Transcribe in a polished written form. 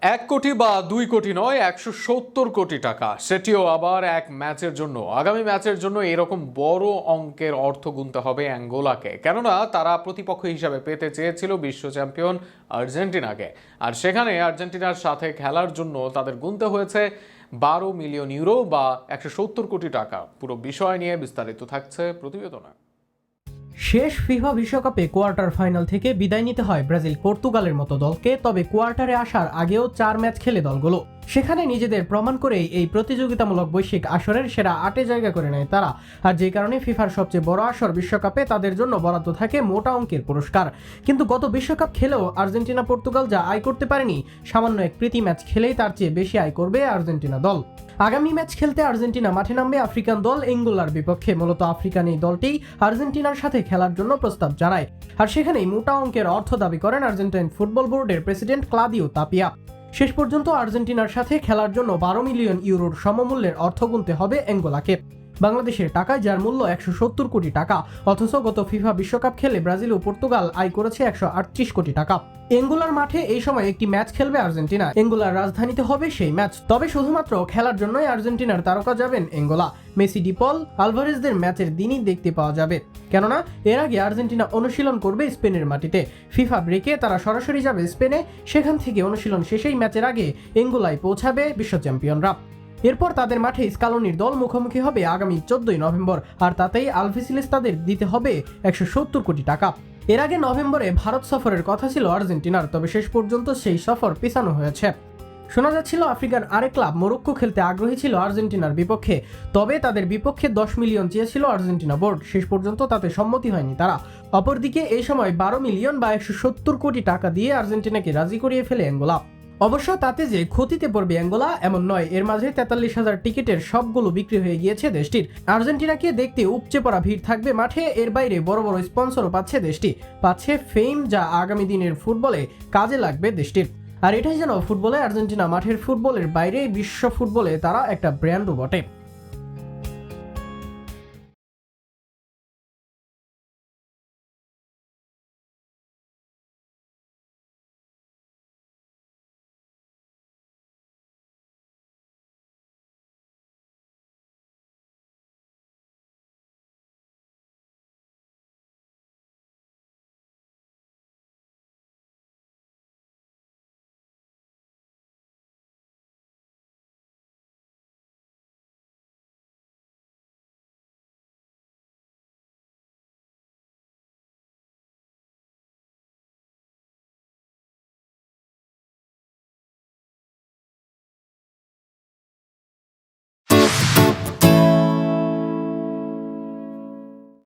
1 কোটি বা 2 কোটি নয়, 170 কোটি টাকা, সেটিও আবার এক ম্যাচের জন্য। আগামী ম্যাচের জন্য এরকম বড় অঙ্কের অর্থ গুনতে হবে অ্যাঙ্গোলাকে, কেননা তারা প্রতিপক্ষ হিসাবে পেতে চেয়েছিল বিশ্ব চ্যাম্পিয়ন আর্জেন্টিনাকে। আর সেখানে আর্জেন্টিনার সাথে খেলার জন্য তাদের গুনতে হয়েছে 12 মিলিয়ন ইউরো বা 170 কোটি টাকা। পুরো বিষয় নিয়ে বিস্তারিত থাকছে প্রতিবেদনে। শেষ ফিফা বিশ্বকাপে কোয়ার্টার ফাইনাল থেকে বিদায় নিতে হয় ব্রাজিল পর্তুগালের মতো দলকে। তবে কোয়ার্টারে আসার আগেও 4 ম্যাচ খেলে দলগুলো সেখানে নিজেদের প্রমাণ করেই এই প্রতিযোগিতামূলক বৈশ্বিক আসরের সেরা 8-এ জায়গা করে নেয় তারা। আর যে কারণে ফিফার সবচেয়ে বড় আসর বিশ্বকাপে তাদের জন্য বরাদ্দ থাকে মোটা অঙ্কের পুরস্কার। কিন্তু গত বিশ্বকাপ খেলেও আর্জেন্টিনা পর্তুগাল যা আয় করতে পারেনি, সামান্য এক প্রীতি ম্যাচ খেলেই তার চেয়ে বেশি আয় করবে আর্জেন্টিনা দল। আগামী ম্যাচ খেলতে আর্জেন্টিনা মাঠে নামবে আফ্রিকান দল এঙ্গোলার বিপক্ষে। মূলত আফ্রিকান এই দলটি আর্জেন্টিনার সাথে খেলার জন্য প্রস্তাব জানায়। আর সেখানেই মোটা অঙ্কের অর্থ দাবি করেন আর্জেন্টাইন ফুটবল বোর্ডের প্রেসিডেন্ট ক্লাদিও তাপিয়া। শেষ পর্যন্ত আর্জেন্টিনার সাথে খেলার জন্য 12 মিলিয়ন ইউরোর সমমূল্যের অর্থ গুনতে হবে এঙ্গোলাকে, বাংলাদেশের টাকায় যার মূল্য 170 কোটি টাকা। অথচ গত ফিফা বিশ্বকাপ খেলে ব্রাজিল ও পর্তুগাল আয় করেছে 138 কোটি টাকা। এঙ্গোলার মাঠে এই সময় একটি ম্যাচ খেলবে আর্জেন্টিনা। এঙ্গোলার রাজধানীতে হবে সেই ম্যাচ। তবে শুধুমাত্র খেলার জন্যই আর্জেন্টিনার তারকা যাবেন এঙ্গোলা। মেসি, ডিপল, আলভারেজদের ম্যাচের দিনই দেখতে পাওয়া যাবে, কেননা এর আগে আর্জেন্টিনা অনুশীলন করবে স্পেনের মাটিতে। ফিফা ব্রেকে তারা সরাসরি যাবে স্পেনে, সেখান থেকে অনুশীলন শেষেই ম্যাচের আগে এঙ্গোলায় পৌঁছাবে বিশ্ব চ্যাম্পিয়নরা। এরপর তাদের মাঠে স্কালোনির দল মুখোমুখি হবে আগামী 14 নভেম্বর। আর তাতেই আলভিসিলেস তাদের দিতে হবে 170 কোটি টাকা। এর আগে নভেম্বরে ভারত সফরের কথা ছিল আর্জেন্টিনার, তবে শেষ পর্যন্ত সেই সফর পিছানো হয়েছে। শোনা যাচ্ছিল আফ্রিকার আরেক ক্লাব মরক্কো খেলতে আগ্রহী ছিল আর্জেন্টিনার বিপক্ষে, তবে তাদের বিপক্ষে 10 মিলিয়ন চেয়েছিল আর্জেন্টিনা বোর্ড। শেষ পর্যন্ত তাতে সম্মতি হয়নি তারা। অপরদিকে এই সময় 12 মিলিয়ন বা 170 কোটি টাকা দিয়ে আর্জেন্টিনাকে রাজি করিয়ে ফেলে অ্যাঙ্গোলা। অবশ্য তাতে যে ক্ষতিতে পড়বে অ্যাঙ্গোলা এমন নয়। এর মাঝে 43,000 টিকিটের সবগুলো বিক্রি হয়ে গিয়েছে দেশটির। আর্জেন্টিনাকে দেখতে উপচে পড়া ভিড় থাকবে মাঠে। এর বাইরে বড় বড় স্পন্সরও পাচ্ছে দেশটি, পাচ্ছে ফেম, যা আগামী দিনের ফুটবলে কাজে লাগবে দেশটির। আর এটাই যেন ফুটবলে আর্জেন্টিনা মাঠের ফুটবলের বাইরে বিশ্ব ফুটবলে তারা একটা ব্র্যান্ডও বটে।